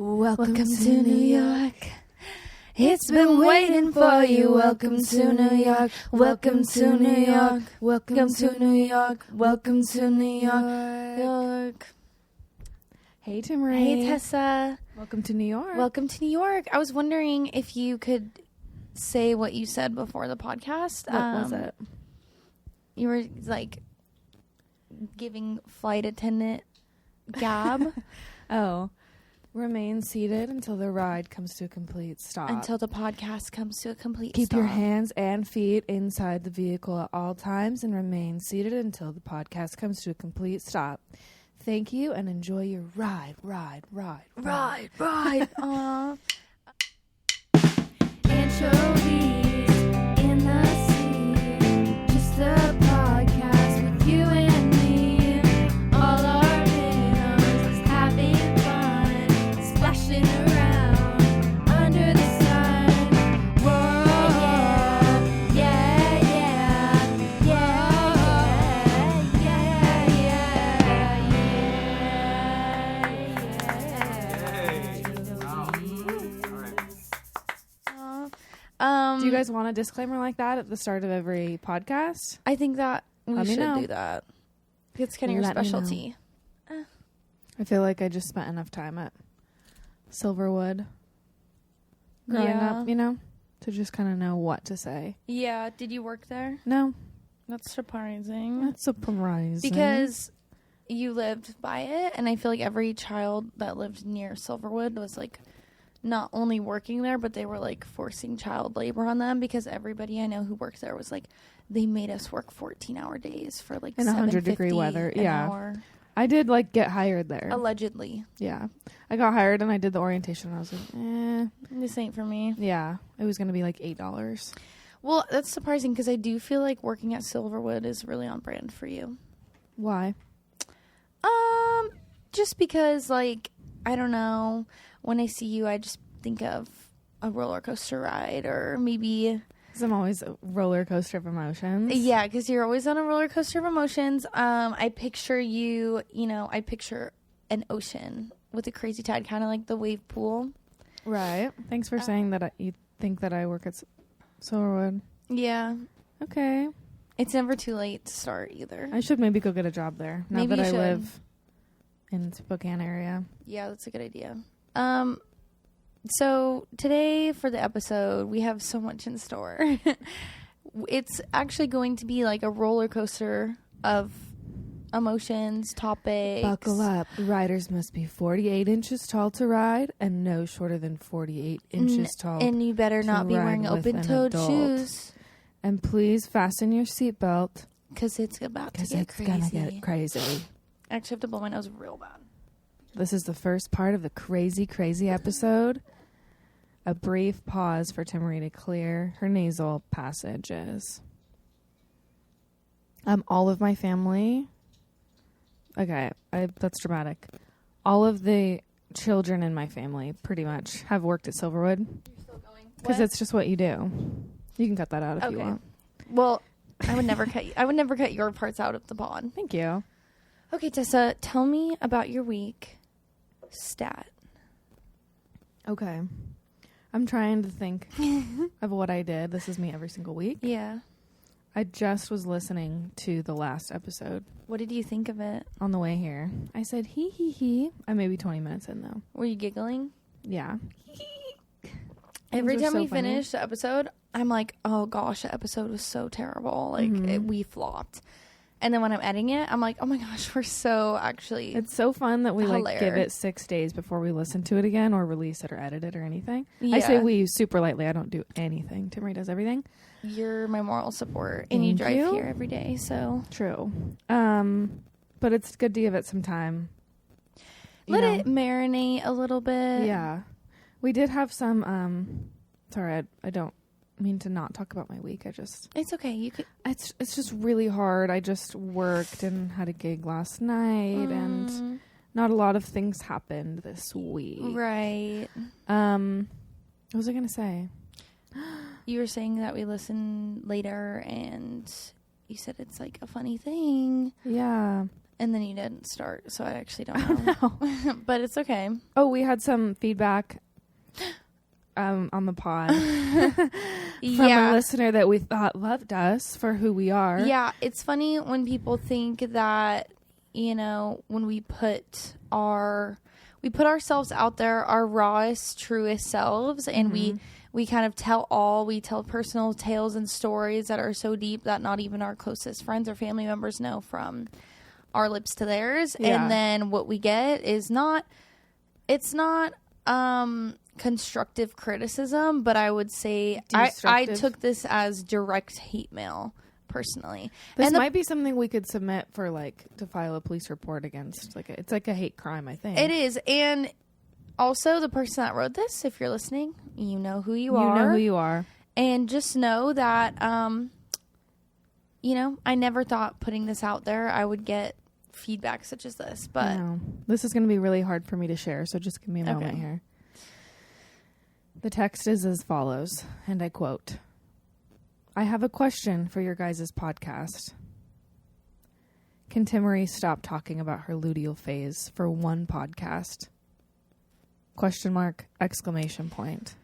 Welcome to New York. It's been waiting for you. Welcome to New York. Welcome to New York. Welcome to New York. Welcome to New York. Hey, Timarie. Hey, Tessa. Welcome to New York. Welcome to New York. I was wondering if you could say what you said before the podcast. What was it? You were like giving flight attendant gab. Oh. Remain seated until the ride comes to a complete stop. Until the podcast comes to a complete stop. Keep your hands and feet inside the vehicle at all times and remain seated until the podcast comes to a complete stop. Thank you and enjoy your ride. Aw. Anchoevies in the sea. Just a podcast with you and me. All our minnows having fun. Splashing around under the sun. Whoa, yeah. Do you guys want a disclaimer like that at the start of every podcast? I think that we Let me should know. do that. It's kind of your Let me know. specialty. I feel like I just spent enough time at Silverwood growing up, to just kind of know what to say. Yeah. Did you work there? No, That's surprising. that's surprising. Because you lived by it, and I feel like every child that lived near Silverwood was like not only working there, but they were like forcing child labor on them, because everybody I know who worked there was like, they made us work 14-hour days for like in 100-degree weather. an hour. I did get hired there. Allegedly. Yeah. I got hired and I did the orientation and I was like, This ain't for me. yeah, it was going to be like $8. Well, that's surprising, because I do feel like working at Silverwood is really on brand for you. Why? Just because, like, I don't know, when I see you, I just think of a roller coaster ride, or maybe, Because I'm always a roller coaster of emotions. yeah, because you're always on a roller coaster of emotions. I picture you, I picture an ocean with a crazy tide, kind of like the wave pool. Right. Thanks for saying that you think that I work at Silverwood. Yeah. Okay. It's never too late to start either. I should maybe go get a job there now Maybe that you I should. live in the Spokane area. Yeah, that's a good idea. So today for the episode, we have so much in store. It's actually going to be like a roller coaster of emotions, topics. Buckle up. Riders must be 48 inches tall to ride and no shorter than 48 inches tall. And you better not be ride wearing with an open-toed adult. shoes. And please fasten your seatbelt Because it's about to because get it's crazy. going to get crazy. I actually have to blow my nose real bad. This is the first part of the crazy episode. A brief pause for Timarie to clear her nasal passages. All of my family... Okay, that's dramatic. All of the children in my family pretty much have worked at Silverwood. You're still going? Because What? it's just what you do. You can cut that out if you want. Well, I would never cut your parts out of the pod. Thank you. Okay, Tessa, tell me about your week. Stat. Okay. I'm trying to think of what I did. This is me every single week. Yeah. I just was listening to the last episode What did you think of it? on the way here. I said, he. I'm maybe 20 minutes in, though. Were you giggling? Yeah. Every Things are time so we funny. finish the episode, I'm like, oh gosh, the episode was so terrible. Like, we flopped. And then when I'm editing it, I'm like, oh my gosh, we're so actually... It's so fun that we give Hilarious. it 6 days before we listen to it again or release it or edit it or anything. Yeah. I say we super lightly. I don't do anything. Timarie does everything. You're my moral support. And you Thank drive you. here every day, so... True. But it's good to give it some time. Let it marinate a little bit. Yeah. We did have some, sorry, I don't mean to not talk about my week. It's okay. You could... It's just really hard. I just worked and had a gig last night and not a lot of things happened this week. Right. What was I going to say? You were saying that we listen later, and you said it's like a funny thing. Yeah. And then you didn't start, so I actually don't know. No. But it's okay. Oh, we had some feedback on the pod from a listener that we thought loved us for who we are. Yeah, it's funny when people think that, you know, when we put ourselves out there, our rawest, truest selves, and we kind of tell personal tales and stories that are so deep that not even our closest friends or family members know, from our lips to theirs. Yeah. And then what we get is not constructive criticism, but I would say I took this as direct hate mail personally. This might be something we could submit for, like, to file a police report against. Like, it's like a hate crime, I think. It is. And also, the person that wrote this, if you're listening, you know who you are. You know who you are. And just know that, you know, I never thought putting this out there I would get feedback such as this. But this is going to be really hard for me to share, so just give me a moment here. The text is as follows, and I quote, "I have a question for your guys' podcast. Can Timarie stop talking about her luteal phase for one podcast? Question mark, exclamation point."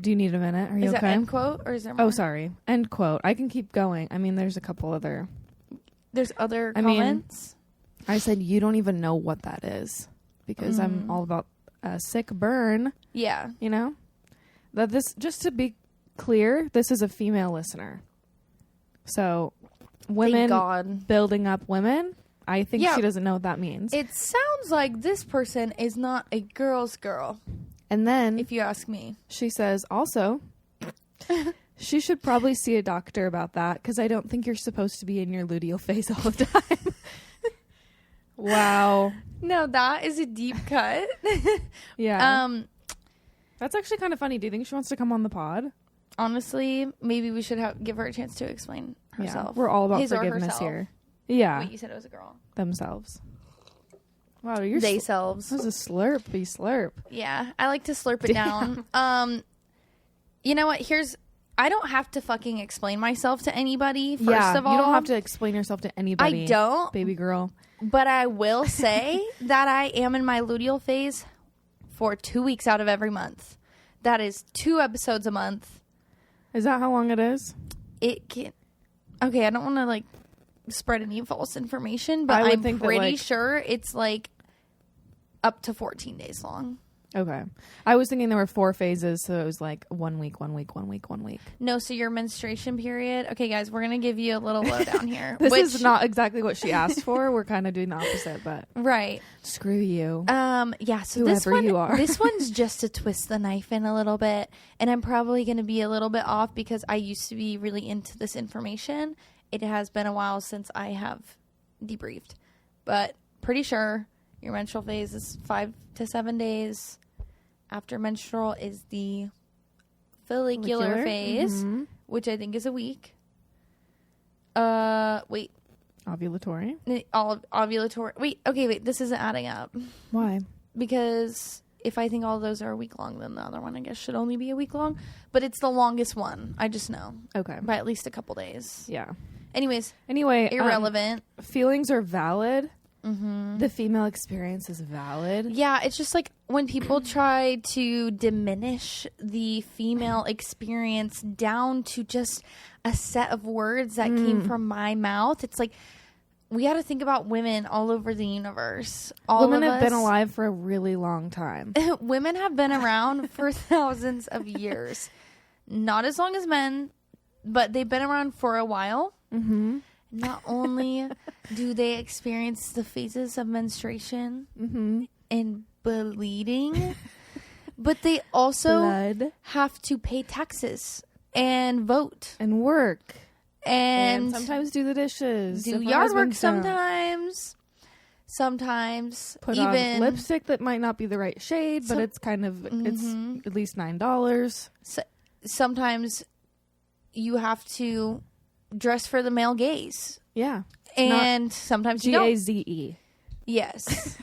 Do you need a minute? Are you okay? Is that end quote or is there more? Oh, sorry. End quote. I can keep going. I mean, there's a couple other. There's other comments? I said you don't even know what that is because I'm all about a sick burn. Yeah. You know? That this, just to be clear, this is a female listener. So, women building up women, I think she doesn't know what that means. It sounds like this person is not a girl's girl. And then, if you ask me, she says, also, she should probably see a doctor about that because I don't think you're supposed to be in your luteal phase all the time. Wow. No, that is a deep cut. Yeah. That's actually kind of funny. Do you think she wants to come on the pod? Honestly, maybe we should give her a chance to explain herself. Yeah, we're all about forgiveness here. Yeah. Wait, you said it was a girl. Themselves. Wow, you're theyselves. This is a slurpy slurp. Yeah, I like to slurp it down. You know what? I don't have to fucking explain myself to anybody, first of all. You don't have to explain yourself to anybody. I don't. Baby girl. But I will say that I am in my luteal phase for 2 weeks out of every month. That is 2 episodes a month. Is that how long it is? It can. Okay, I don't want to, like, spread any false information, but I'm pretty sure it's, like, up to 14 days long. Okay. I was thinking there were 4 phases, so it was like 1 week, 1 week, 1 week, 1 week. No, so your menstruation period. Okay, guys, we're going to give you a little lowdown here. This is not exactly what she asked for. We're kind of doing the opposite, but. Right. Screw you. Yeah, so whoever you are. This one's just to twist the knife in a little bit, and I'm probably going to be a little bit off because I used to be really into this information. It has been a while since I have debriefed, but pretty sure your menstrual phase is 5 to 7 days. After menstrual is the follicular phase, which I think is a week. Wait. Ovulatory. Ovulatory. Wait. This isn't adding up. Why? Because if I think all those are a week long, then the other one, I guess, should only be a week long. But it's the longest one. I just know. Okay. By at least a couple days. Yeah. Anyway, irrelevant. Feelings are valid. The female experience is valid. Yeah, it's just like when people try to diminish the female experience down to just a set of words that came from my mouth. It's like, we got to think about women all over the universe. Women have been alive for a really long time. Women have been around for thousands of years. Not as long as men, but they've been around for a while. Mm-hmm. Not only do they experience the phases of menstruation and bleeding, but they also have to pay taxes and vote. And work. And sometimes do the dishes. Do yard work sometimes. Sometimes put on lipstick that might not be the right shade, but it's kind of, it's at least $9. Sometimes you have to dress for the male gaze. Yeah. And sometimes you don't. G-A-Z-E. Yes.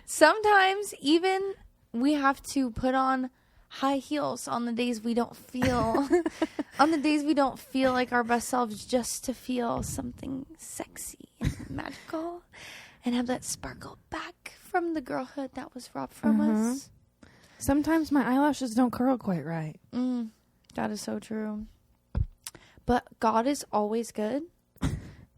Sometimes even we have to put on high heels on the days we don't feel On the days we don't feel like our best selves, just to feel something sexy and magical and have that sparkle back from the girlhood that was robbed from us. Sometimes my eyelashes don't curl quite right. That is so true. But God is always good,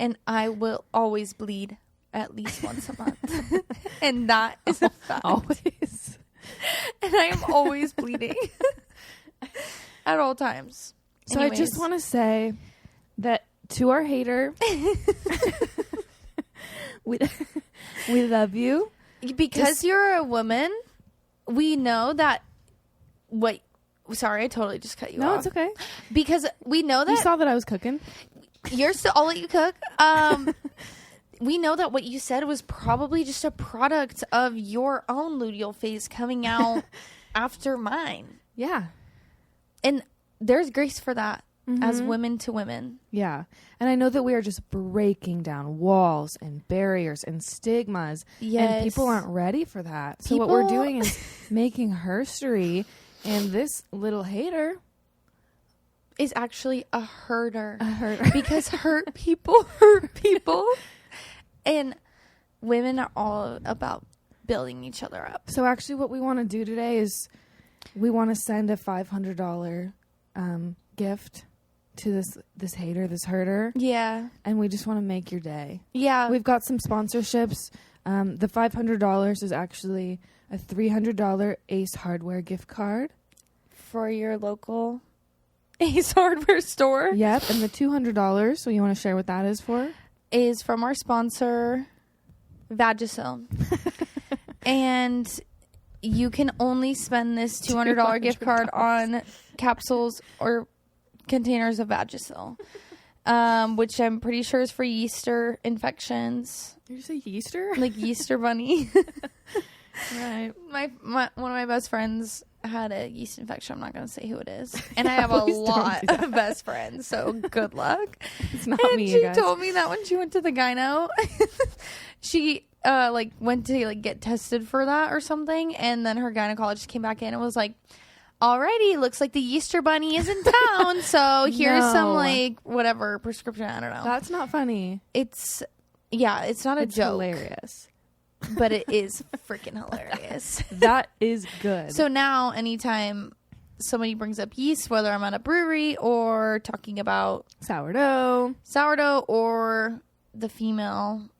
and I will always bleed at least once a month. And that is a fact. Always. And I am always bleeding at all times. So I just want to say that to our hater, we love you. Because you're a woman, we know that sorry, I totally just cut you off. No, it's okay. Because we know that you saw that I was cooking. You're still, I'll let you cook. We know that what you said was probably just a product of your own luteal phase coming out after mine. Yeah. And there's grace for that as women to women. Yeah. And I know that we are just breaking down walls and barriers and stigmas. Yes. And people aren't ready for that. So what we're doing is making herstory. And this little hater is actually a herder. A herder. Because hurt people hurt people. And women are all about building each other up. So actually what we want to do today is we want to send a $500 gift to this hater, this herder. Yeah. And we just want to make your day. Yeah. We've got some sponsorships. The $500 is actually a $300 Ace Hardware gift card. For your local Ace Hardware store. Yep. And the $200, so you want to share what that is for? Is from our sponsor, Vagisil. And you can only spend this $200 gift card on capsules or containers of Vagisil, which I'm pretty sure is for yeaster infections. Did you say yeaster? Like Easter bunny. Right. One of my best friends had a yeast infection. I'm not going to say who it is. And I have a lot of best friends, so good luck. It's not and me, she you guys. told me that when she went to the gyno, she went to get tested for that or something, and then her gynecologist came back in and was like, alrighty, looks like the Easter bunny is in town, so here's some whatever prescription. I don't know. That's not funny. It's not a joke. Hilarious. But it is freaking hilarious. That is good. So now anytime somebody brings up yeast, whether I'm at a brewery or talking about sourdough or the female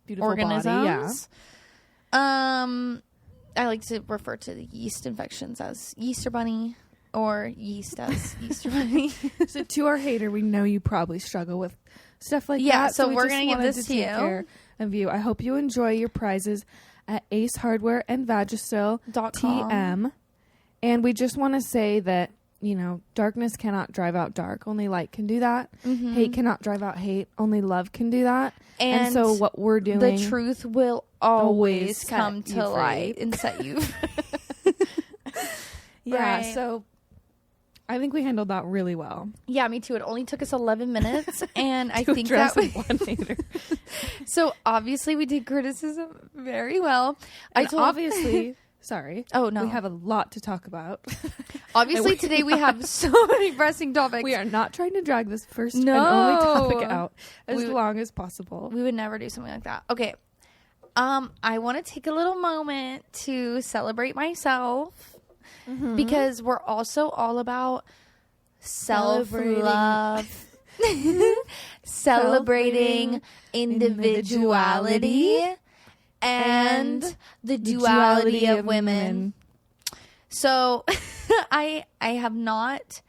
beautiful organisms, body, I like to refer to the yeast infections as Easter bunny or yeast as Easter bunny. So to our hater, we know you probably struggle with stuff like that. Yeah, so we're going to give this to you. Of you. I hope you enjoy your prizes at Ace Hardware and Vagisil.com. TM. And we just want to say that, darkness cannot drive out dark. Only light can do that. Hate cannot drive out hate. Only love can do that. And so what we're doing... The truth will always come to light and set you free. Yeah, right. So... I think we handled that really well. Yeah, me too. It only took us 11 minutes, and I think that one hater. So obviously we did criticism very well. Obviously, sorry. Oh no, we have a lot to talk about. Obviously, today we have so many pressing topics. We are not trying to drag this first and only topic out as long as possible. We would never do something like that. Okay. I want to take a little moment to celebrate myself. Because we're also all about self-love, celebrating individuality and the duality of women. So I have not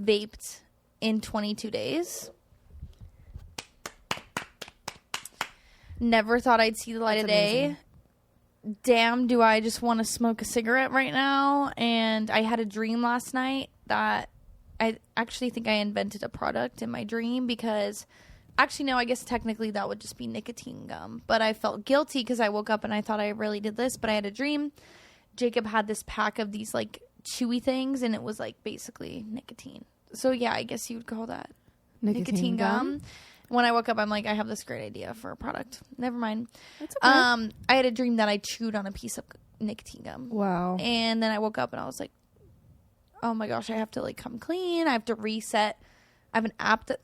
vaped in 22 days. Never thought I'd see the light of day. Amazing. Damn, do I just want to smoke a cigarette right now? And I had a dream last night that I actually think I invented a product in my dream because actually, no, I guess technically that would just be nicotine gum. But I felt guilty because I woke up and I thought I really did this, but I had a dream. Jacob had this pack of these like chewy things and it was like basically nicotine. So yeah, I guess you would call that nicotine gum. When I woke up, I'm like, I have this great idea for a product. Never mind. That's okay. I had a dream that I chewed on a piece of nicotine gum. Wow. And then I woke up and I was like, oh my gosh, I have to like come clean. I have to reset. I have an app that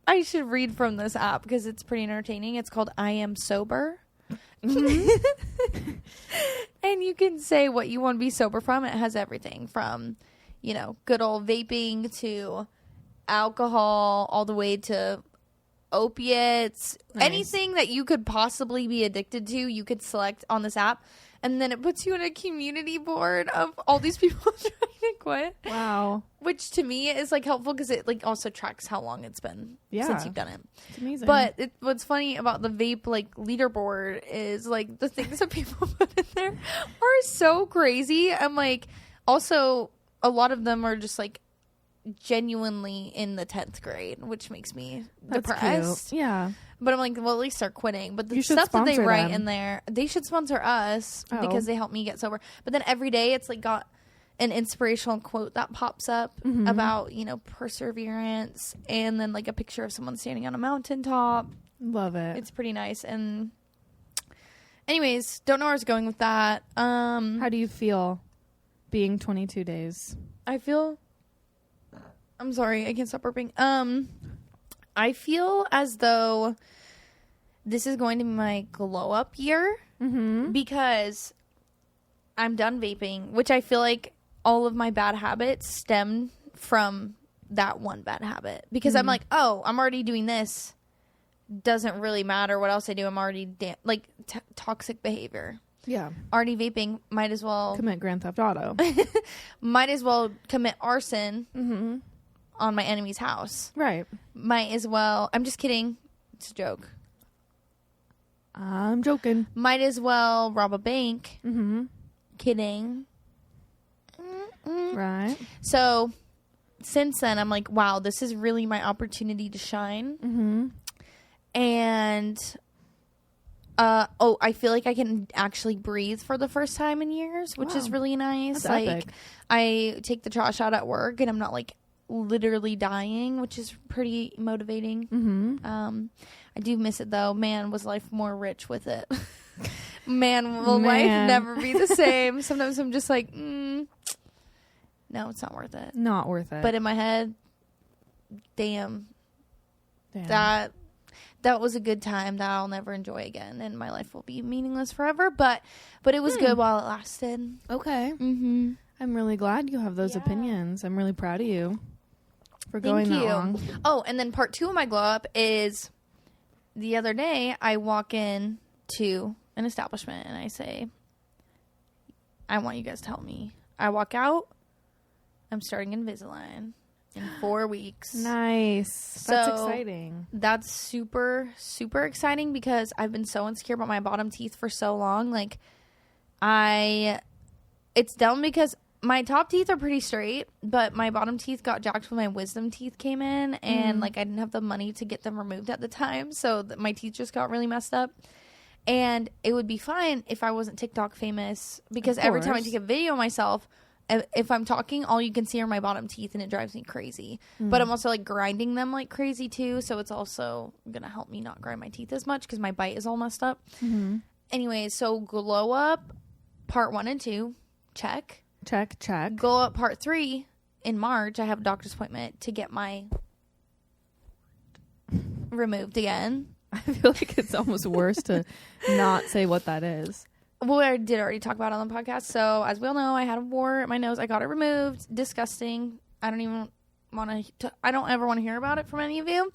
I should read from this app because it's pretty entertaining. It's called I Am Sober. Mm-hmm. And you can say what you want to be sober from. It has everything from, you know, good old vaping to alcohol, all the way to opiates. Nice. Anything that you could possibly be addicted to, you could select on this app. And then it puts you in a community board of all these people trying to quit. Wow. Which to me is like helpful because it like also tracks how long it's been since you've done it. It's amazing. But what's funny about the vape like leaderboard is like the things that people put in there are so crazy. I'm like, also a lot of them are just like genuinely in the 10th grade, which makes me depressed. Cute. Yeah. But I'm like, well, at least they're quitting. But the stuff that they write in there, they should sponsor us because they help me get sober. But then every day it's like got an inspirational quote that pops up about, you know, perseverance, and then like a picture of someone standing on a mountaintop. Love it. It's pretty nice. And anyways, don't know where I was going with that. How do you feel being 22 days? I'm sorry, I can't stop burping. I feel as though this is going to be my glow up year because I'm done vaping, which I feel like all of my bad habits stem from that one bad habit. Because I'm like, oh, I'm already doing this. Doesn't really matter what else I do. I'm already toxic behavior. Yeah. Already vaping. Might as well commit Grand Theft Auto. Might as well commit arson on my enemy's house. Right. Might as well. I'm just kidding. It's a joke. I'm joking. Might as well rob a bank. Kidding. Right. So since then, I'm like, wow, this is really my opportunity to shine. And I feel like I can actually breathe for the first time in years, which is really nice. That's like epic. I take the trash out at work and I'm not like literally dying, which is pretty motivating. I do miss it though. Man, was life more rich with it. Man, will life never be the same. Sometimes I'm just like, no, it's not worth it. Not worth it. But in my head, damn. That was a good time that I'll never enjoy again, and my life will be meaningless forever. But it was good while it lasted. Okay. I'm really glad you have those opinions. I'm really proud of you for going that long. Oh, and then part 2 of my glow up is the other day I walk in to an establishment and I say, I want you guys to help me. I walk out. I'm starting Invisalign in 4 weeks. Nice. That's exciting. That's super, super exciting because I've been so insecure about my bottom teeth for so long. Like, it's dumb because my top teeth are pretty straight, but my bottom teeth got jacked when my wisdom teeth came in, and like I didn't have the money to get them removed at the time, so my teeth just got really messed up. And it would be fine if I wasn't TikTok famous, because every time I take a video of myself, if I'm talking, all you can see are my bottom teeth, and it drives me crazy. But I'm also like grinding them like crazy too, so it's also gonna help me not grind my teeth as much because my bite is all messed up. Anyways, so glow up part 1 and 2, check. Glow up part 3 in March. I have a doctor's appointment to get my removed again. I feel like it's almost worse to not say what that is. Well, I did already talk about it on the podcast. So, as we all know, I had a wart at my nose. I got it removed. Disgusting. I don't even want to. I don't ever want to hear about it from any of you.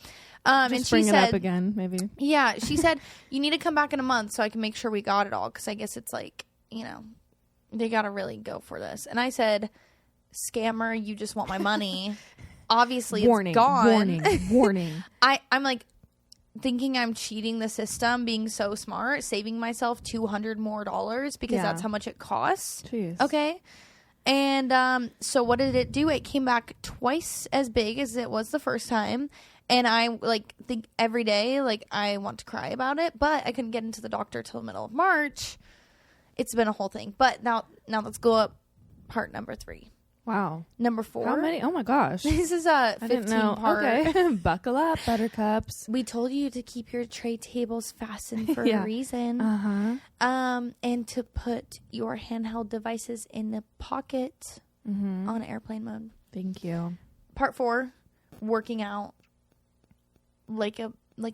Just and bring she it said, up again, maybe. Yeah, she said you need to come back in a month so I can make sure we got it all, because I guess it's like, you know, they got to really go for this. And I said, scammer, you just want my money. Obviously, it's gone. Warning. I'm like, thinking I'm cheating the system, being so smart, saving myself $200 more because that's how much it costs. Jeez. Okay. And so what did it do? It came back twice as big as it was the first time. And I like think every day, like, I want to cry about it, but I couldn't get into the doctor till the middle of March. It's been a whole thing. But now let's go up part number 3. Wow. Number 4. How many? Oh my gosh. This is a 15-part. Okay. Buckle up, buttercups. We told you to keep your tray tables fastened for a reason. And to put your handheld devices in the pocket on airplane mode. Thank you. Part 4, working out like a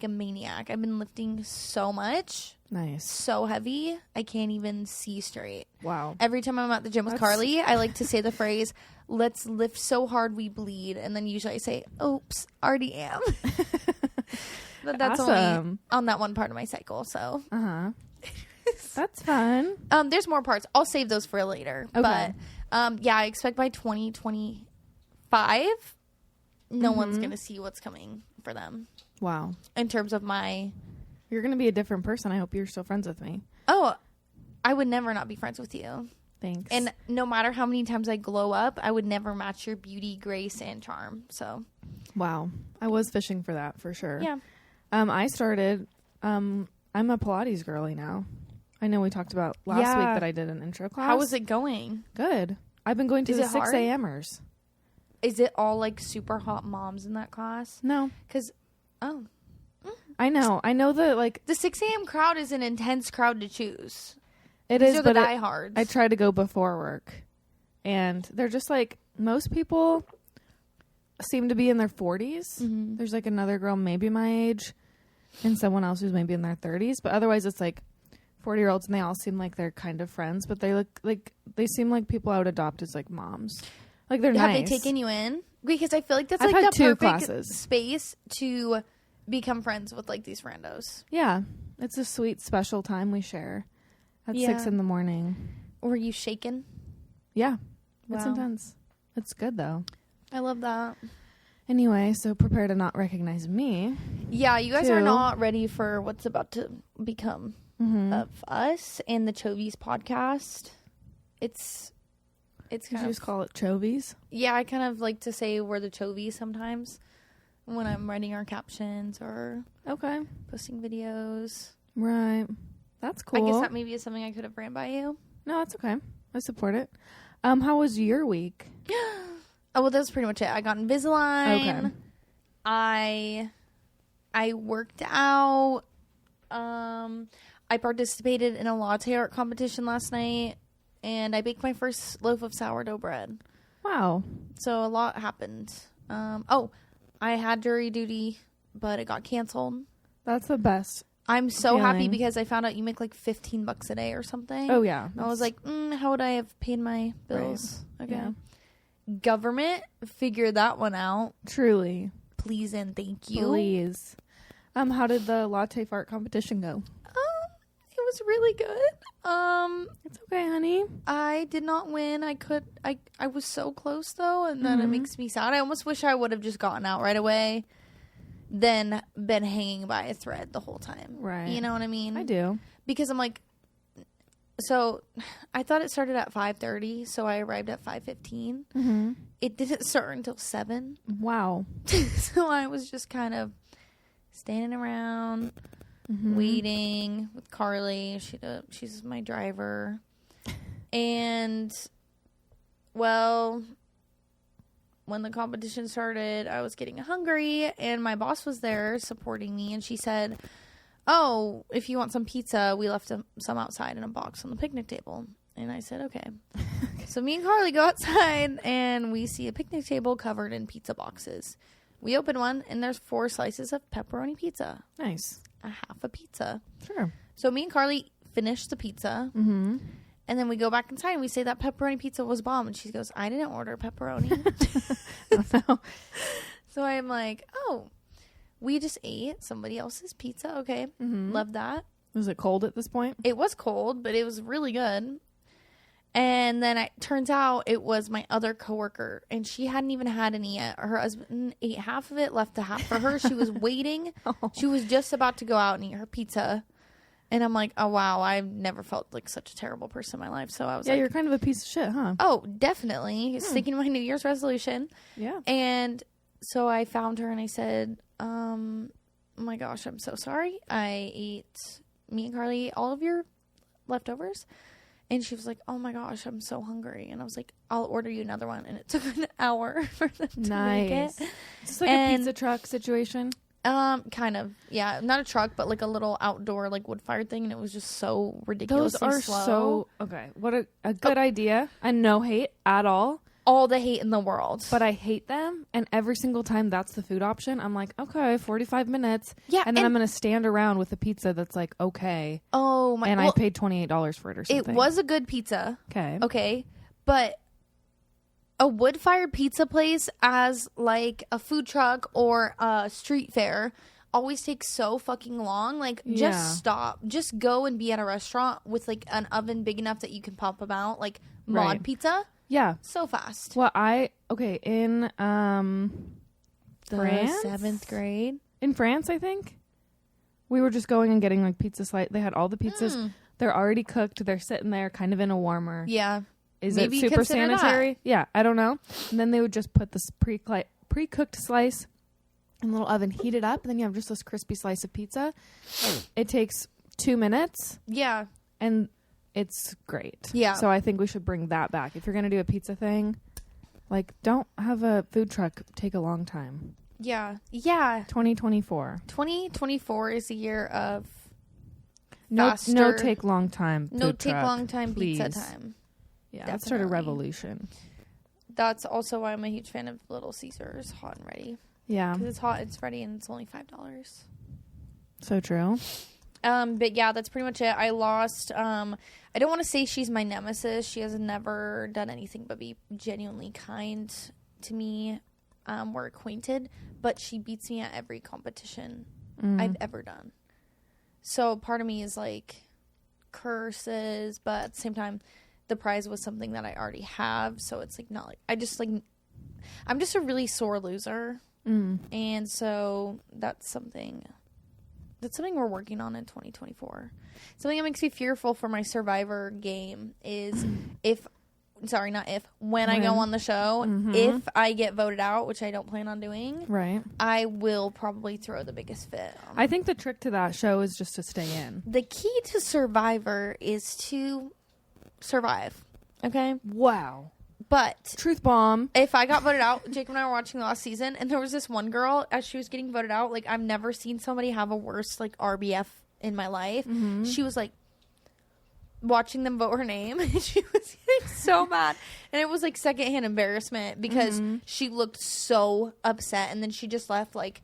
maniac. I've been lifting so much. Nice. So heavy, I can't even see straight. Wow. Every time I'm at the gym with Carly, I like to say the phrase, let's lift so hard we bleed. And then usually I say, oops, already am. But that's only on that one part of my cycle. So that's fun. There's more parts. I'll save those for later. Okay. But I expect by 2025, no one's going to see what's coming for them. Wow. In terms of my... You're going to be a different person. I hope you're still friends with me. Oh, I would never not be friends with you. Thanks. And no matter how many times I glow up, I would never match your beauty, grace, and charm. So... Wow. I was fishing for that, for sure. Yeah. I started... I'm a Pilates girly now. I know we talked about last week that I did an intro class. How was it going? Good. I've been going to the 6 a.m.ers. Is it all like super hot moms in that class? No. Because, I know that like... The 6 a.m. crowd is an intense crowd to choose. These are the diehards. I try to go before work. And they're just like... Most people seem to be in their 40s. Mm-hmm. There's like another girl maybe my age. And someone else who's maybe in their 30s. But otherwise it's like 40-year-olds and they all seem like they're kind of friends. But they look like... They seem like people I would adopt as like moms. Like they're nice. Have they taken you in? Because I feel like that's I've like had the 2 perfect classes. Space to become friends with like these randos. Yeah. It's a sweet, special time we share at 6 a.m. Were you shaken? Yeah. It's intense. It's good though. I love that. Anyway, so prepare to not recognize me. Yeah, you guys are not ready for what's about to become of us and the Anchoevies Podcast. It's kind of... You just call it Chovies? Yeah, I kind of like to say we're the Chovies sometimes when I'm writing our captions or posting videos. Right. That's cool. I guess that maybe is something I could have ran by you. No, that's okay. I support it. How was your week? Oh, well, that was pretty much it. I got Invisalign. Okay. I worked out. I participated in a latte art competition last night. And I baked my first loaf of sourdough bread. Wow. So a lot happened. I had jury duty, but it got canceled. That's the best. I'm so happy because I found out you make like $15 a day or something. Oh, yeah. I was like, how would I have paid my bills? Right. Okay. Yeah. Government, figure that one out. Truly. Please and thank you. Please. How did the latte fart competition go? It was really good. It's okay, honey. I did not win. I was so close though, and then it makes me sad. I almost wish I would have just gotten out right away, then been hanging by a thread the whole time. Right. You know what I mean? I do. Because I'm like, so I thought it started at 5:30, so I arrived at 5:15. Mm-hmm. It didn't start until 7. Wow. So I was just kind of standing around. Waiting with Carly. She's my driver. And, well, when the competition started, I was getting hungry, and my boss was there supporting me, and she said, oh, if you want some pizza, we left some outside in a box on the picnic table. And I said, okay. So me and Carly go outside, and we see a picnic table covered in pizza boxes. We open one, and there's 4 slices of pepperoni pizza. Nice. A half a pizza. Sure. So me and Carly finish the pizza. Mm-hmm. And then we go back inside and we say that pepperoni pizza was bomb. And she goes, I didn't order pepperoni. Oh, no. So I'm like, oh, we just ate somebody else's pizza. Okay. Mm-hmm. Love that. Was it cold at this point? It was cold, but it was really good. And then it turns out it was my other coworker, and she hadn't even had any yet. Her husband ate half of it, left the half for her. She was waiting. Oh. She was just about to go out and eat her pizza. And I'm like, oh, wow, I've never felt like such a terrible person in my life. So I was like... Yeah, you're kind of a piece of shit, huh? Oh, definitely. Sticking to my New Year's resolution. Yeah. And so I found her and I said, oh my gosh, I'm so sorry. Me and Carly ate all of your leftovers. And she was like, oh my gosh, I'm so hungry. And I was like, I'll order you another one. And it took an hour for them to make it. It's like a pizza truck situation. Kind of. Yeah. Not a truck, but like a little outdoor, like wood-fired thing. And it was just so ridiculously Those are slow. so... Okay. What a good idea. And no hate at all. All the hate in the world. But I hate them. And every single time that's the food option, I'm like, okay, 45 minutes. Yeah. And then I'm going to stand around with a pizza that's like, okay. Oh my... And I paid $28 for it or something. It was a good pizza. Okay. Okay. But a wood-fired pizza place as like a food truck or a street fair always takes so fucking long. Like, just stop. Just go and be at a restaurant with like an oven big enough that you can pop them out. Like mod pizza. Yeah. So fast. Well, in France? 7th grade. In France, I think. We were just going and getting like pizza slice. They had all the pizzas. They're already cooked. They're sitting there kind of in a warmer. Yeah. Is Maybe it super sanitary? Yeah, I don't know. And then they would just put this pre-cooked slice in a little oven, heat it up, and then you have just this crispy slice of pizza. It takes 2 minutes. Yeah. And it's great. Yeah. So I think we should bring that back. If you're going to do a pizza thing, like, don't have a food truck take a long time. Yeah. Yeah. 2024. 2024 is a year of no take long time. No take truck, long time please. Pizza time. Yeah, let's start a revolution. That's also why I'm a huge fan of Little Caesars Hot and Ready. Yeah. Because it's hot, it's ready, and it's only $5. So true. But yeah, that's pretty much it. I lost, I don't want to say she's my nemesis. She has never done anything but be genuinely kind to me. We're acquainted, but she beats me at every competition I've ever done. So part of me is like curses, but at the same time, the prize was something that I already have. So it's like not like, I'm just a really sore loser. And so that's something we're working on in 2024. Something that makes me fearful for my Survivor game is when I go on the show, if I get voted out, which I don't plan on doing, right, I will probably throw the biggest fit. I think the trick to that show is just to stay in. The key to Survivor is to survive. Okay? Wow. But truth bomb. If I got voted out, Jacob and I were watching the last season, and there was this one girl, as she was getting voted out, like, I've never seen somebody have a worse, like, RBF in my life. She was, like, watching them vote her name, and she was getting so mad. And it was, like, secondhand embarrassment, because she looked so upset, and then she just left, like,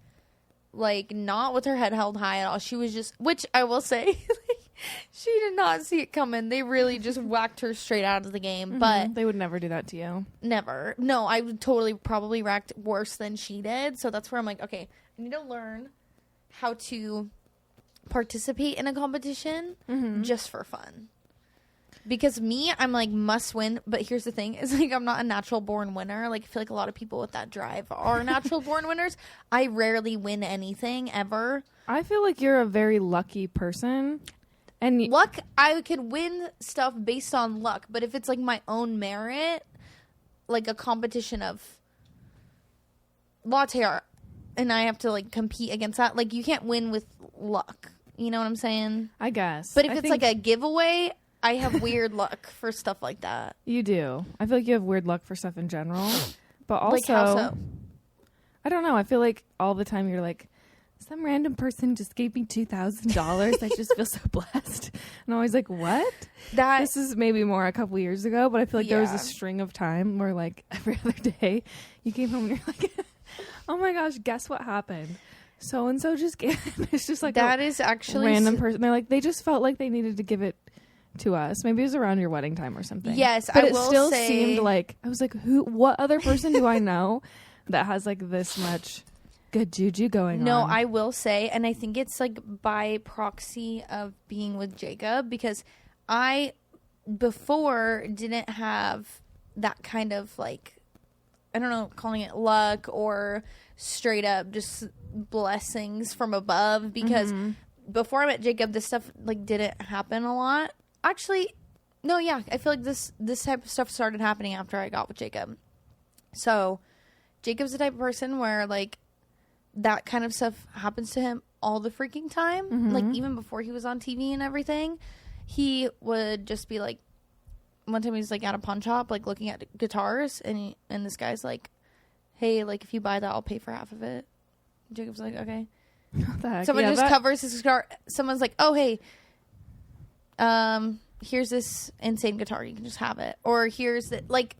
not with her head held high at all. She was just, which I will say, she did not see it coming. They really just whacked her straight out of the game. But they would never do that to you. Never. No, I would totally probably racked worse than she did. So that's where I'm like, okay, I need to learn how to participate in a competition just for fun. Because me, I'm like, must win. But here's the thing, is like, I'm not a natural born winner. Like, I feel like a lot of people with that drive are natural born winners. I rarely win anything ever. I feel like you're a very lucky person. And luck, I could win stuff based on luck. But if it's like my own merit, like a competition of latte art, and I have to like compete against that, like, you can't win with luck. You know what I'm saying? I guess. But if it's like a giveaway, I have weird luck for stuff like that. You do. I feel like you have weird luck for stuff in general. But also, like, how so? I don't know. I feel like all the time you're like, some random person just gave me $2,000. I just feel so blessed. And I'm always like, what? This is maybe more a couple years ago, but I feel like there was a string of time where, like, every other day you came home and you're like, oh my gosh, guess what happened? So-and-so just gave it. It's just like that is actually random person. They're like, they just felt like they needed to give it to us. Maybe it was around your wedding time or something. Yes, but I it will still say, seemed like, I was like, what other person do I know that has like this much good juju going on? No, I will say, and I think it's like by proxy of being with Jacob, because I before didn't have that kind of like, I don't know, calling it luck or straight up just blessings from above, because before I met Jacob, this stuff like didn't happen a lot. Actually, no, yeah, I feel like this type of stuff started happening after I got with Jacob. So Jacob's the type of person where like that kind of stuff happens to him all the freaking time. Like even before he was on TV and everything, he would just be like, one time he was like at a pawn shop, like looking at guitars, and this guy's like, "Hey, like if you buy that, I'll pay for half of it." Jacob's like, "Okay." What the heck? Someone just covers his guitar. Someone's like, "Oh, hey, here's this insane guitar. You can just have it." Or here's the like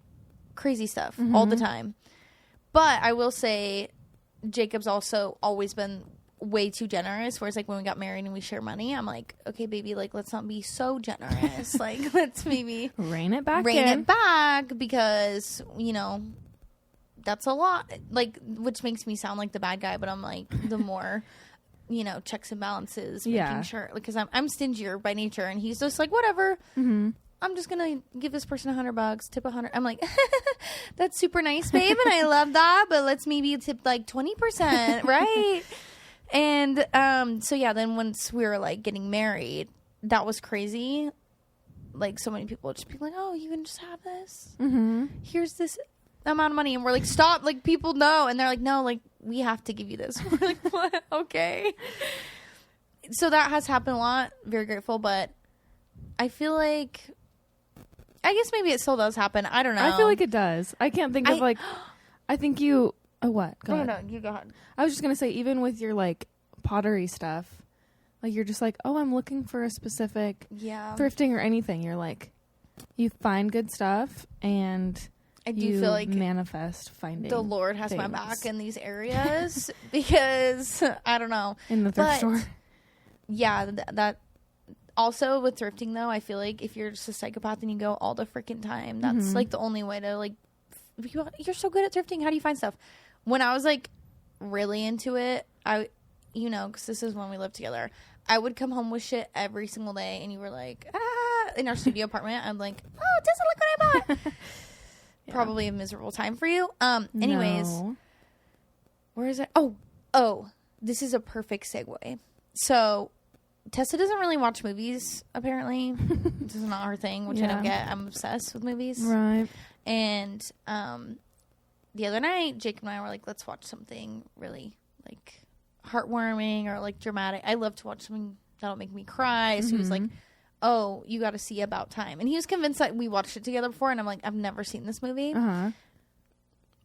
crazy stuff all the time. But I will say, Jacob's also always been way too generous, whereas like when we got married and we share money, I'm like, okay baby, like let's not be so generous. Like let's maybe rein it back because you know that's a lot, like, which makes me sound like the bad guy, but I'm like the more you know, checks and balances, making sure, because I'm stingier by nature, and he's just like, whatever, I'm just gonna give this person $100, tip 100. I'm like, that's super nice, babe, and I love that, but let's maybe tip like 20%, right? And so yeah, then once we were like getting married, that was crazy. Like so many people would just be like, "Oh, you can just have this. Here's this amount of money," and we're like, "Stop!" Like people know, and they're like, "No, like we have to give you this." We're like, "What? Okay." So that has happened a lot. Very grateful, but I feel like, I guess maybe it still does happen. I don't know. I feel like it does. I can't think of like. I think you. Oh, what? Go ahead. No, you go ahead. I was just gonna say, even with your like pottery stuff, like you're just like, oh, I'm looking for a specific thrifting or anything. You're like, you find good stuff, and I do feel like manifest finding the Lord has things. my back in these areas because I don't know, in the thrift store. Yeah, that also with thrifting though, I feel like if you're just a psychopath and you go all the freaking time, that's like the only way to like. You're so good at thrifting. How do you find stuff? When I was like really into it, you know, because this is when we lived together, I would come home with shit every single day, and you were like, in our studio apartment, I'm like, oh, Tessa, look what I bought. Probably a miserable time for you. Anyways, where is it? Oh, this is a perfect segue. So Tessa doesn't really watch movies, apparently. This is not her thing, which I don't get. I'm obsessed with movies. Right. And the other night, Jake and I were like, let's watch something really like heartwarming or like dramatic. I love to watch something that'll make me cry. So he was like, oh, you got to see About Time. And he was convinced that we watched it together before. And I'm like, I've never seen this movie.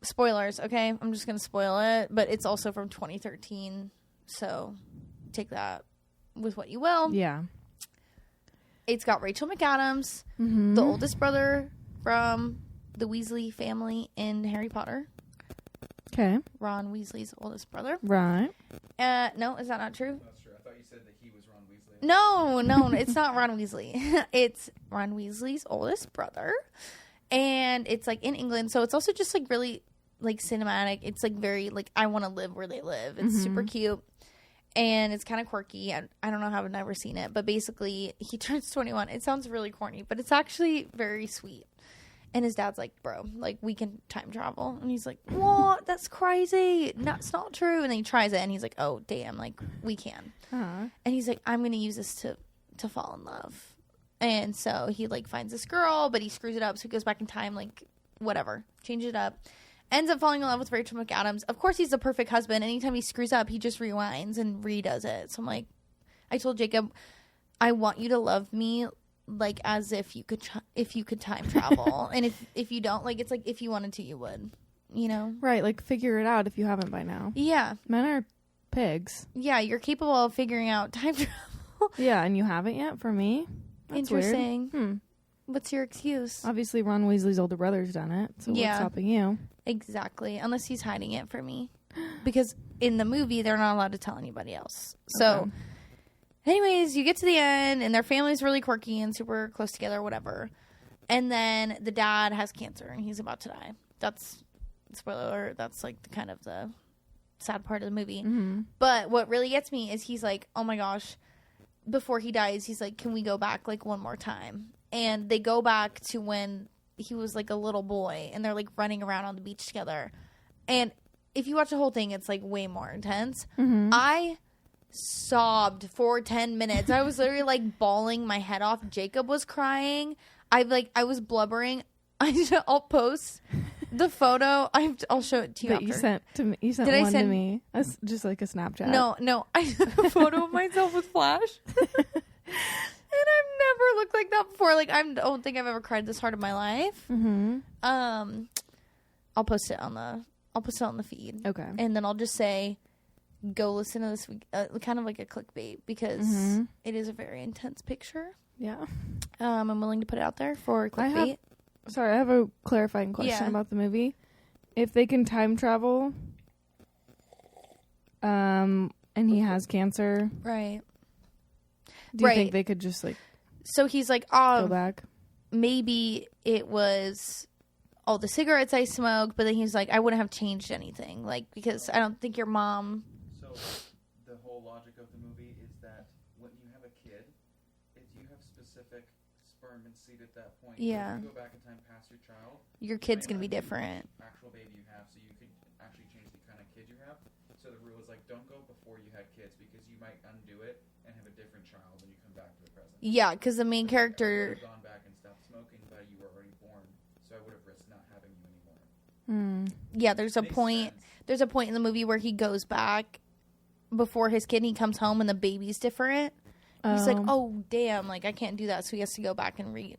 Spoilers, okay? I'm just going to spoil it. But it's also from 2013. So take that with what you will. Yeah. It's got Rachel McAdams, the oldest brother from the Weasley family in Harry Potter. Okay. Ron Weasley's oldest brother. Right. No, is that not true? That's true. I thought you said that he was Ron Weasley. No, it's not Ron Weasley. It's Ron Weasley's oldest brother. And it's like in England, so it's also just like really like cinematic. It's like very like I want to live where they live. It's super cute. And it's kind of quirky. I don't know how I've never seen it, but basically he turns 21. It sounds really corny, but it's actually very sweet. And his dad's like, bro, like, we can time travel. And he's like, what? That's crazy. No, it's not true. And then he tries it, and he's like, oh, damn, like, we can. And he's like, I'm going to use this to fall in love. And so he, like, finds this girl, but he screws it up. So he goes back in time, like, whatever. Change it up. Ends up falling in love with Rachel McAdams. Of course, he's the perfect husband. Anytime he screws up, he just rewinds and redoes it. So I'm like, I told Jacob, I want you to love me like as if you could time travel. And if you don't, like, it's like if you wanted to, you would, you know? Right, like figure it out if you haven't by now. Yeah. Men are pigs. Yeah, you're capable of figuring out time travel. Yeah, and you haven't yet for me? That's interesting. Weird. What's your excuse? Obviously Ron Weasley's older brother's done it, so what's stopping you? Exactly, unless he's hiding it from me. Because in the movie, they're not allowed to tell anybody else. So... Anyways, you get to the end, and their family's really quirky and super close together, whatever. And then the dad has cancer, and he's about to die. That's, spoiler alert, that's, like, kind of the sad part of the movie. But what really gets me is he's like, oh, my gosh, before he dies, he's like, can we go back, like, one more time? And they go back to when he was, like, a little boy, and they're, like, running around on the beach together. And if you watch the whole thing, it's, like, way more intense. I sobbed for 10 minutes. I was literally like bawling my head off. Jacob was crying. I was blubbering. I'll post the photo. I'll show it to you. That after. You sent to me. You sent one to me. That's just like a Snapchat. No. I took a photo of myself with flash. And I've never looked like that before. before. Like, I don't think I've ever cried this hard in my life. Mm-hmm. I'll post it on the feed. Okay. And then I'll just say, go listen to this week, kind of like a clickbait, because it is a very intense picture. Yeah. I'm willing to put it out there for clickbait. I have a clarifying question about the movie. If they can time travel, and he has cancer, right? Do you think they could just like? So he's like, go back. Maybe it was all the cigarettes I smoked, but then he's like, I wouldn't have changed anything, like, because I don't think your mom. So the whole logic of the movie is that when you have a kid, if you have specific sperm and seed at that point, if you go back in time past your child, your kid's gonna be different. Actual baby you have, so you could actually change the kind of kid you have. So the rule is like, don't go before you had kids, because you might undo it and have a different child when you come back to the present. Yeah, because the main character. Gone back and stopped smoking, but you were already born, so I would have risked not having you anymore. Yeah, there's a point. Sense. There's a point in the movie where he goes back before his kid, and he comes home and the baby's different. He's like, oh damn, like I can't do that, so he has to go back and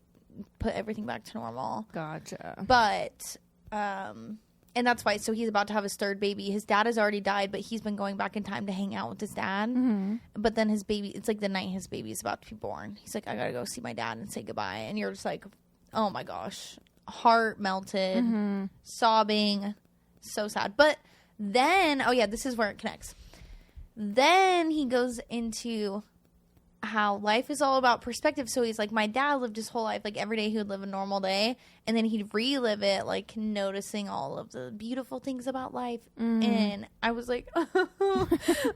put everything back to normal. Gotcha. But and that's why. So he's about to have his third baby. His dad has already died, but he's been going back in time to hang out with his dad. Mm-hmm. But then his baby, it's like the night his baby is about to be born. He's like, I gotta go see my dad and say goodbye. And you're just like, oh my gosh, heart melted, sobbing, so sad. But then, this is where it connects. Then he goes into how life is all about perspective. So he's like, my dad lived his whole life, like every day he would live a normal day, and then he'd relive it, like noticing all of the beautiful things about life. And I was like, oh,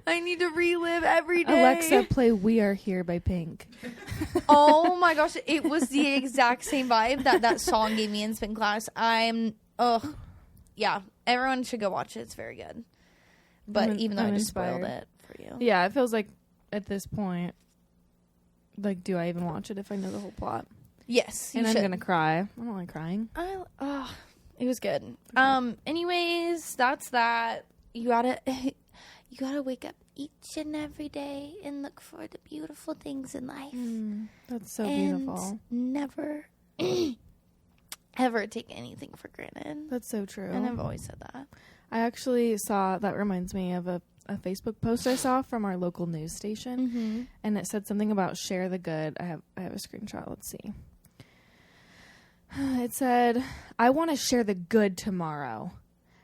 I need to relive every day. Alexa, play We Are Here by Pink. Oh my gosh, it was the exact same vibe that song gave me in spin class. Yeah, everyone should go watch it. It's very good. But even though I just spoiled it for you. Yeah, it feels like at this point, like, do I even watch it if I know the whole plot? Yes, you and should. I'm gonna cry. I don't like crying. It was good. Anyways, that's that. You gotta wake up each and every day and look for the beautiful things in life. That's so beautiful. Never ever take anything for granted. That's so true. And I've always said that. I actually saw, that reminds me of a Facebook post I saw from our local news station, and it said something about share the good. I have a screenshot. Let's see. It said, I want to share the good tomorrow.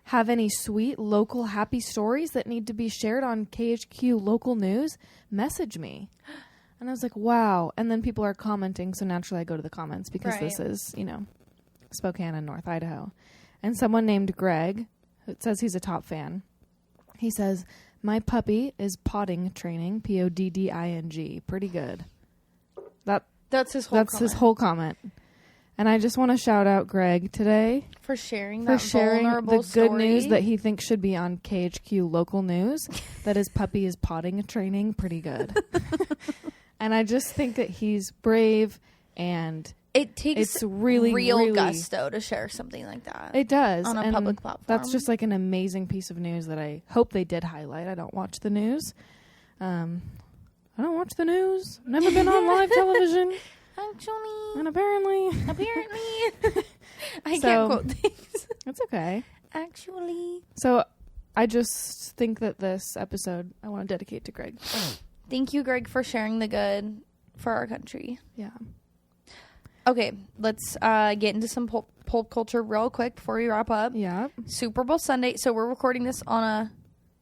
Have any sweet local happy stories that need to be shared on KHQ local news? Message me. And I was like, wow. And then people are commenting, so naturally I go to the comments because this is, Spokane and North Idaho. And someone named Greg, it says he's a top fan. He says, my puppy is potting training, PODDING. Pretty good. That's his whole comment. And I just want to shout out Greg today for sharing the vulnerable good story. News that he thinks should be on KHQ local news. That his puppy is potting training. Pretty good. And I just think that he's brave, and it takes it's really gusto to share something like that. It does on a public platform. That's just like an amazing piece of news that I hope they did highlight. I don't watch the news. I don't watch the news. Never been on live television. Actually. And apparently. I can't quote things. It's okay. Actually. So I just think that this episode I want to dedicate to Greg. Thank you, Greg, for sharing the good for our country. Yeah. Okay, let's get into some pulp culture real quick before we wrap up. Yeah. Super Bowl Sunday. So we're recording this on a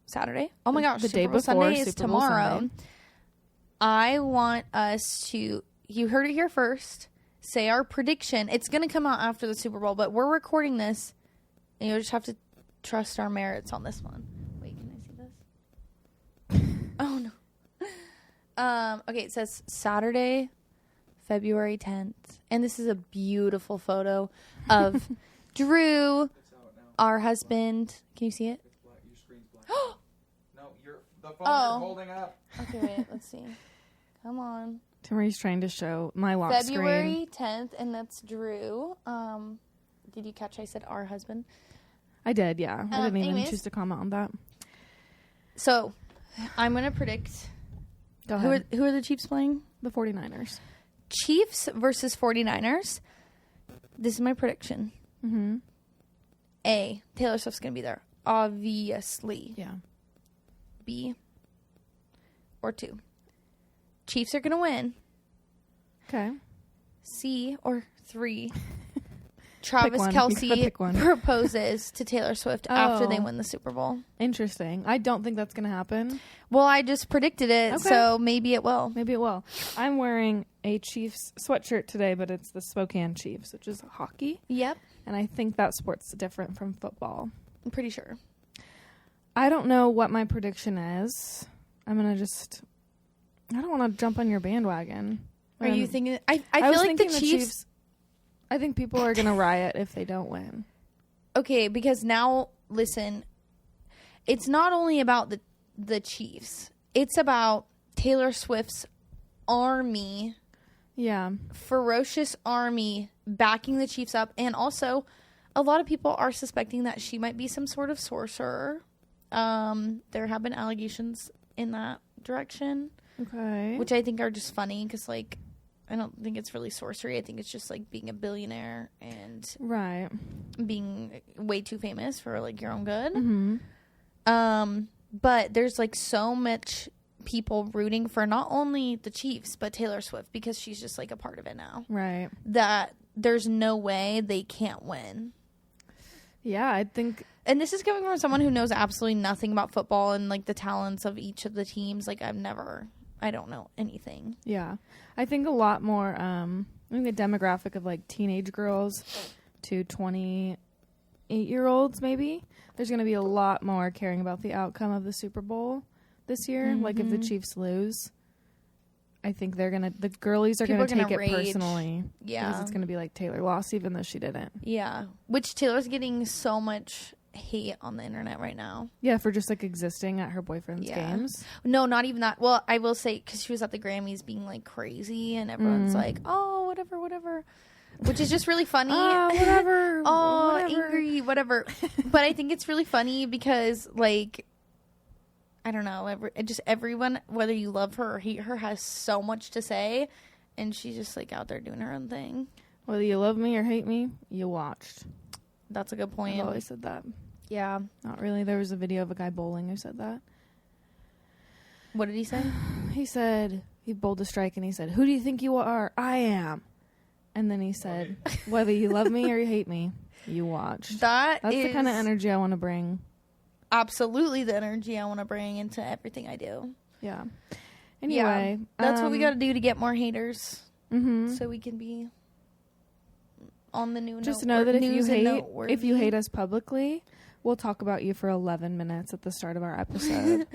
Saturday. Oh my gosh. The day Super Bowl before Sunday is Super Bowl tomorrow. Sunday. I want us to, you heard it here first, say our prediction. It's going to come out after the Super Bowl, but we're recording this, and you'll just have to trust our merits on this one. Wait, can I see this? Oh, no. Okay, it says Saturday, February 10th. And this is a beautiful photo of Drew, our husband. Can you see it? It's black. Your screen's black. No, the phone you're holding up. Okay, wait, let's see. Come on. Timarie's trying to show my lock February screen. 10th, and that's Drew. Did you catch I said our husband? I did, yeah. I didn't even anyways, choose to comment on that. So, I'm going to predict. Go ahead. Who are the Chiefs playing? The 49ers. Chiefs versus 49ers. This is my prediction. Mm-hmm. A, Taylor Swift's going to be there. Obviously. Yeah. B or 2. Chiefs are going to win. Okay. C or 3. Travis pick Kelce proposes to Taylor Swift after they win the Super Bowl. Interesting. I don't think that's going to happen. Well, I just predicted it, so maybe it will. Maybe it will. I'm wearing a Chiefs sweatshirt today, but it's the Spokane Chiefs, which is hockey. Yep. And I think that sport's different from football. I'm pretty sure. I don't know what my prediction is. I'm going to I don't want to jump on your bandwagon. Are you thinking... I feel like the Chiefs... I think people are going to riot if they don't win. Okay, because now, listen, it's not only about the Chiefs. It's about Taylor Swift's army. Yeah. Ferocious army backing the Chiefs up. And also, a lot of people are suspecting that she might be some sort of sorcerer. There have been allegations in that direction. Okay. Which I think are just funny because, like, I don't think it's really sorcery. I think it's just, like, being a billionaire and being way too famous for, like, your own good. Mm-hmm. But there's, like, so much people rooting for not only the Chiefs, but Taylor Swift because she's just, like, a part of it now. Right. That there's no way they can't win. Yeah, I think... And this is coming from someone who knows absolutely nothing about football and, like, the talents of each of the teams. Like, I don't know anything. Yeah. I think a lot more, I think the demographic of, like, teenage girls to 28-year-olds, maybe. There's going to be a lot more caring about the outcome of the Super Bowl this year. Mm-hmm. Like, if the Chiefs lose, I think the girlies are going to take it personally. Yeah. Because it's going to be like Taylor lost even though she didn't. Yeah. Which Taylor's getting so much hate on the internet right now. Yeah, for just, like, existing at her boyfriend's games. No, not even that. Well, I will say, because she was at the Grammys being, like, crazy, and everyone's like, oh, whatever. Which is just really funny. Whatever. Oh, whatever. Angry, whatever. But I think it's really funny because, like, I don't know, everyone, whether you love her or hate her, has so much to say, and she's just, like, out there doing her own thing. Whether you love me or hate me, you watched. That's a good point. I've always said that. Yeah. Not really. There was a video of a guy bowling who said that. What did he say? He said, he bowled a strike and he said, who do you think you are? I am. And then he said, whether you love me or you hate me, you watched. That's the kind of energy I want to bring. Absolutely the energy I want to bring into everything I do. Yeah. Anyway. Yeah, that's what we got to do to get more haters. Mm-hmm. So we can be on the new Just know that if you hate us publicly, we'll talk about you for 11 minutes at the start of our episode.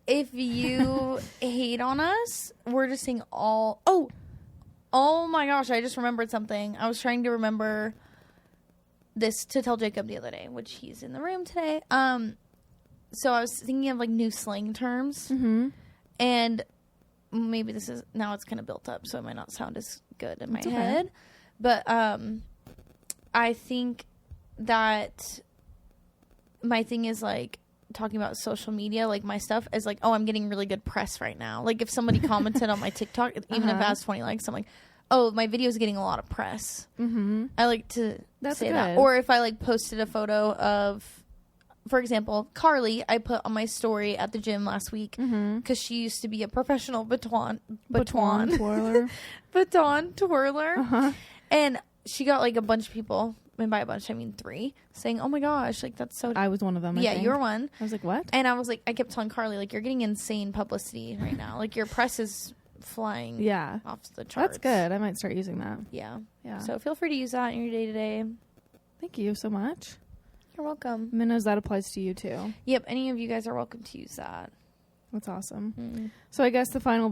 If you hate on us, we're just saying all... Oh my gosh, I just remembered something. I was trying to remember this to tell Jacob the other day, which he's in the room today. So I was thinking of, like, new slang terms. Mm-hmm. And maybe now it's kind of built up, so it might not sound as good in my head. But I think that my thing is, like, talking about social media, like, my stuff is like, oh, I'm getting really good press right now. Like, if somebody commented on my TikTok, even if it has 20 likes, I'm like, oh, my video is getting a lot of press. Mm-hmm. I like to say that. Or if I, like, posted a photo of, for example, Carly, I put on my story at the gym last week because she used to be a professional baton twirler. Baton twirler. Uh-huh. And she got, like, a bunch of people, and by a bunch I mean 3, saying, oh my gosh, like, that's so... I was one of them, I think. you were one. I was like, what? And I was like, I kept telling Carly, like, you're getting insane publicity right now. Like, your press is flying off the charts. That's good. I might start using that. Yeah. So feel free to use that in your day-to-day. Thank you so much. You're welcome. Minnows, that applies to you, too. Yep, any of you guys are welcome to use that. That's awesome. Mm-hmm. So I guess the final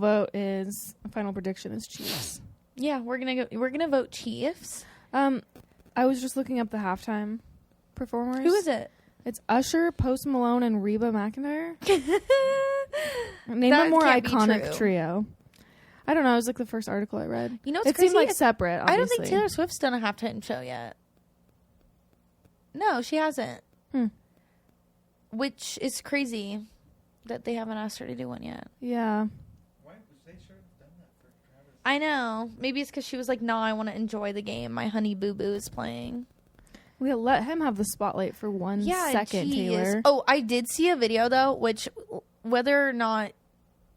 prediction is Chiefs. Yeah, we're gonna vote Chiefs. I was just looking up the halftime performers. Who is it? It's Usher, Post Malone, and Reba McEntire. Name a more iconic trio. I don't know. It was like the first article I read. You know, it seemed like separate. Obviously. I don't think Taylor Swift's done a halftime show yet. No, she hasn't. Which is crazy that they haven't asked her to do one yet. Yeah. Why? They should have done that for Travis. I know. Maybe it's because she was like, no, I want to enjoy the game. My honey boo boo is playing. We'll let him have the spotlight for 1 second, Taylor. Oh, I did see a video though, which whether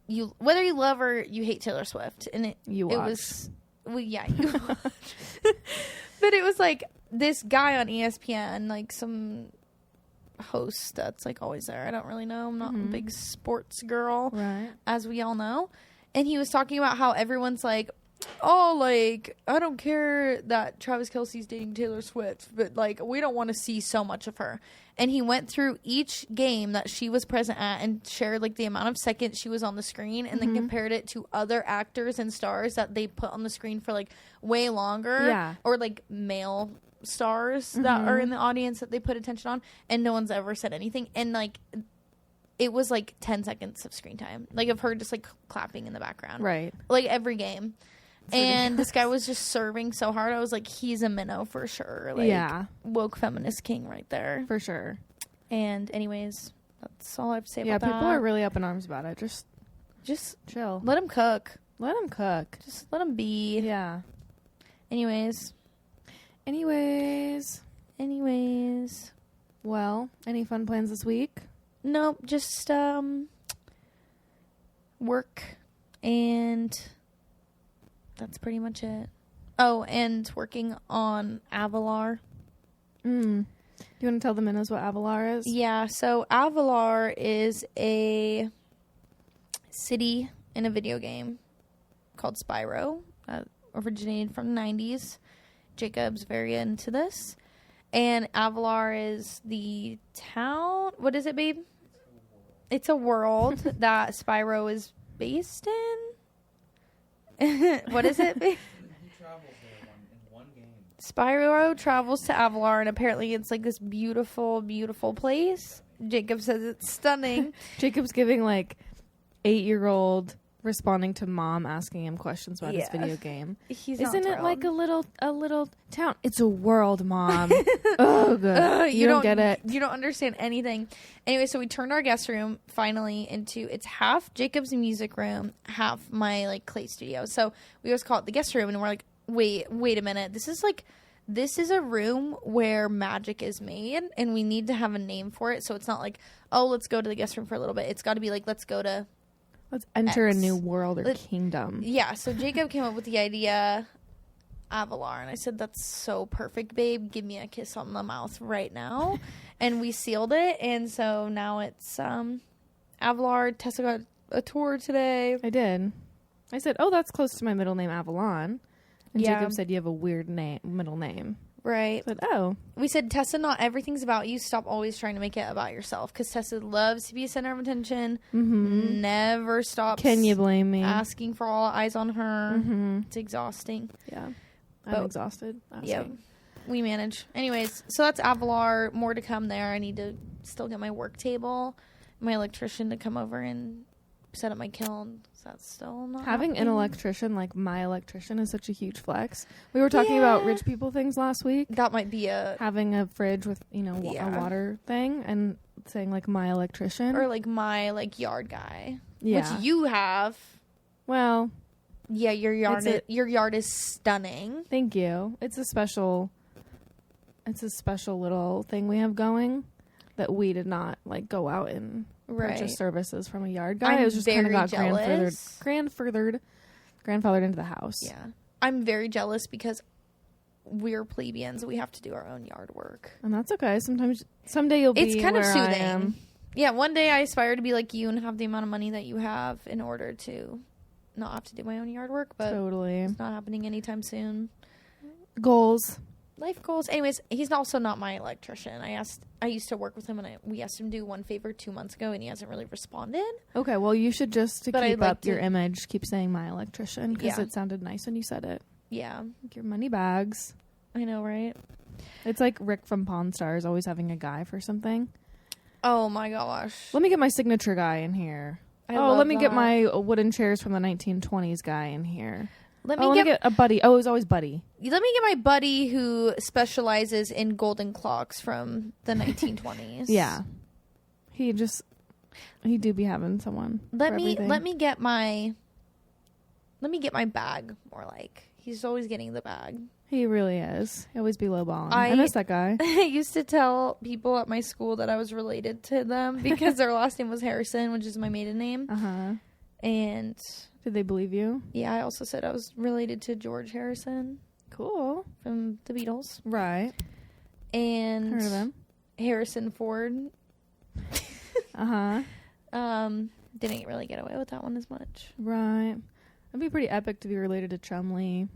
you love or you hate Taylor Swift, and it was but it was like this guy on ESPN, like some host that's like always there. I don't really know. I'm not a big sports girl, right? As we all know. And he was talking about how everyone's like, oh, like, I don't care that Travis Kelce's dating Taylor Swift, but, like, we don't want to see so much of her. And he went through each game that she was present at and shared, like, the amount of seconds she was on the screen and then compared it to other actors and stars that they put on the screen for, like, way longer. Yeah. Or, like, male stars that are in the audience that they put attention on. And no one's ever said anything. And, like, it was, like, 10 seconds of screen time. Like, of her just, like, clapping in the background. Right. Like, every game. And this guy was just serving so hard. I was like, he's a minnow for sure. Like, woke feminist king right there. For sure. And anyways, that's all I have to say about that. Yeah, people are really up in arms about it. Just chill. Let him cook. Let him cook. Just let him be. Yeah. Anyways. Well, any fun plans this week? Nope. Just work and... that's pretty much it. Oh, and working on Avalar. Do you want to tell the minnows what Avalar is? Yeah, so Avalar is a city in a video game called Spyro, originated from the 90s. Jacob's very into this. And Avalar is the town. What is it, babe? It's a world that Spyro is based in. What is it? He travels there in one game. Spyro travels to Avalar, and apparently it's like this beautiful, beautiful place. Jacob says it's stunning. Jacob's giving like 8-year-old responding to mom asking him questions about his video game. Isn't it like a little town? It's a world, Mom. Oh, good. You don't get it. You don't understand anything. Anyway, so we turned our guest room finally into, it's half Jacob's music room, half my like clay studio. So we always call it the guest room, and we're like, wait a minute. This is a room where magic is made, and we need to have a name for it. So it's not like, oh, let's go to the guest room for a little bit. It's got to be like, let's enter a new world or kingdom. Yeah, so Jacob came up with the idea, Avalar, and I said, that's so perfect, babe. Give me a kiss on the mouth right now. And we sealed it, and so now it's Avalar. Tessa got a tour today. I did. I said, oh, that's close to my middle name, Avalon. And Jacob said, you have a weird middle name. Right. I said, oh. We said, Tessa, not everything's about you. Stop always trying to make it about yourself. Because Tessa loves to be a center of attention. Mm-hmm. Never stops. Can you blame me? Asking for all eyes on her. Mm-hmm. It's exhausting. Yeah. I'm exhausted. Yeah. We manage. Anyways, so that's Avalar. More to come there. I need to still get my work table. My electrician to come over and set up my kiln. That's still not having an electrician like my electrician is such a huge flex. We were talking about rich people things last week. That might be having a fridge with a water thing and saying like my electrician or like my like yard guy, which you have. Well, yeah, your yard is stunning. Thank you. It's a special little thing we have going that we did not like go out and purchase services from a yard guy. It was just kind of got grandfathered into the house. Yeah. I'm very jealous because we're plebeians. We have to do our own yard work. And that's okay. Someday you'll be It's kind of where soothing. I am. Yeah, one day I aspire to be like you and have the amount of money that you have in order to not have to do my own yard work. But totally. It's not happening anytime soon. Goals. Life goals. Anyways, he's also not my electrician. I used to work with him, and we asked him to do one favor 2 months ago, and he hasn't really responded. Okay, well, you should just keep up your image, keep saying my electrician, because it sounded nice when you said it. Yeah. Like your money bags. I know, right? It's like Rick from Pawn Stars always having a guy for something. Oh, my gosh. Let me get my signature guy in here. Let me get my wooden chairs from the 1920s guy in here. Let me get a buddy. Oh, it was always Buddy. Let me get my buddy who specializes in golden clocks from the 1920s. Yeah. He do be having someone. Let me get my let me get my bag, more like. He's always getting the bag. He really is. He always be lowballing. I miss that guy. I used to tell people at my school that I was related to them because their last name was Harrison, which is my maiden name. Uh-huh. And did they believe you? Yeah, I also said I was related to George Harrison. Cool. From the Beatles. Right. And heard of them. Harrison Ford. Uh-huh. Didn't really get away with that one as much. Right. It'd be pretty epic to be related to Chumley.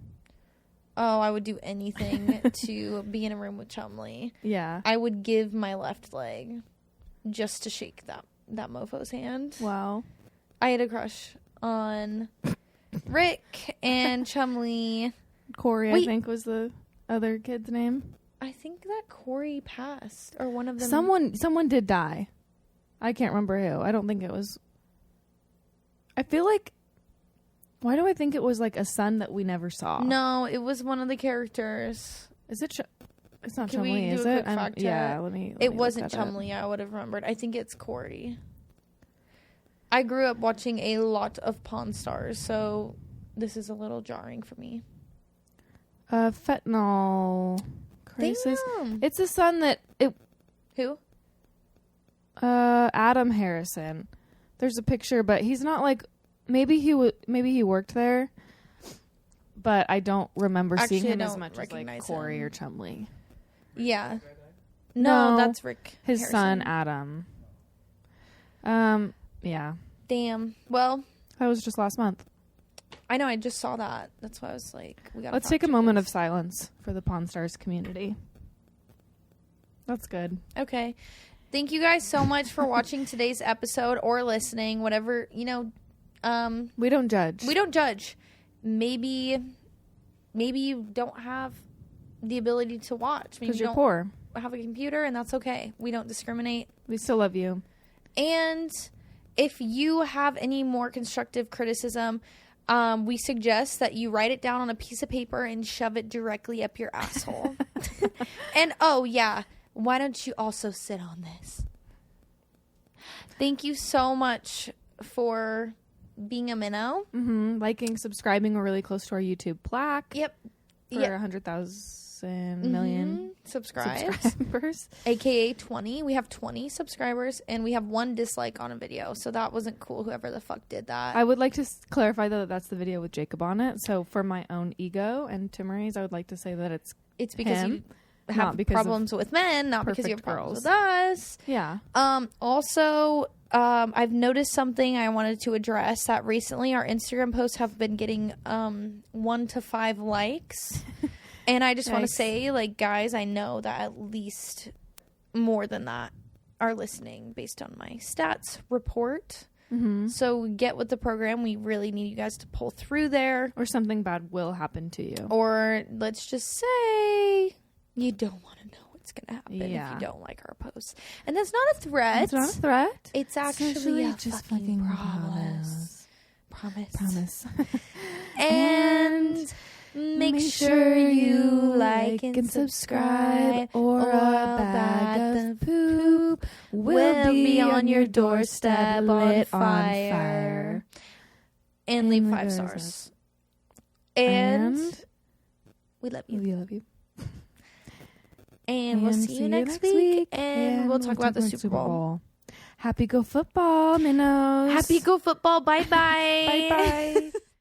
Oh, I would do anything to be in a room with Chumley. Yeah. I would give my left leg just to shake that mofo's hand. Wow. I had a crush on Rick and Chumley. Corey, I think, was the other kid's name. I think that Corey passed, or one of them. Someone did die. I can't remember who. I don't think it was. I feel like. Why do I think it was like a son that we never saw? No, it was one of the characters. Is it? It's not Can Chumley, we do is a it? quick fact check? Yeah, let me. It wasn't Chumley. I would have remembered. I think it's Corey. I grew up watching a lot of Pawn Stars, so this is a little jarring for me. Fentanyl crisis. Damn. It's a son that Who? Adam Harrison. There's a picture, but he's not like. Maybe he worked there, but I don't remember seeing him as much as like Corey or Chumley. Yeah. No, that's Rick. His Harrison. son Adam. Yeah. Damn. Well, that was just last month. I know. I just saw that. That's why I was like, we got. Let's take a moment of silence for the Pawn Stars community. That's good. Okay. Thank you guys so much for watching today's episode or listening. Whatever we don't judge. We don't judge. Maybe you don't have the ability to watch because you're poor. Have a computer, and that's okay. We don't discriminate. We still love you. And if you have any more constructive criticism, we suggest that you write it down on a piece of paper and shove it directly up your asshole. And oh yeah, why don't you also sit on this? Thank you so much for being a minnow. Mm-hmm. Liking, subscribing. We're really close to our YouTube plaque. Yep. For 100,000 million subscribers. AKA 20. We have 20 subscribers and we have 1 dislike on a video. So that wasn't cool, whoever the fuck did that. I would like to clarify, though, that that's the video with Jacob on it. So for my own ego and Timarie's, I would like to say that it's because him, you have problems with men, not because you have problems with us. Yeah. Also, I've noticed something I wanted to address, that recently our Instagram posts have been getting 1 to 5 likes. And I just want to say, like, guys, I know that at least more than that are listening based on my stats report. Mm-hmm. So get with the program. We really need you guys to pull through there. Or something bad will happen to you. Or let's just say you don't want to know what's going to happen if you don't like our posts. And that's not a threat. It's not a threat. It's actually just fucking promise. Promise. And make sure you like and subscribe, or a bag of poop will be on your doorstep on fire. And leave 5 stars. And we love you. We love you. And we'll see you next week. And we'll talk about the Super Bowl. Happy Go Football, minnows. Happy Go Football. Bye-bye. Bye-bye.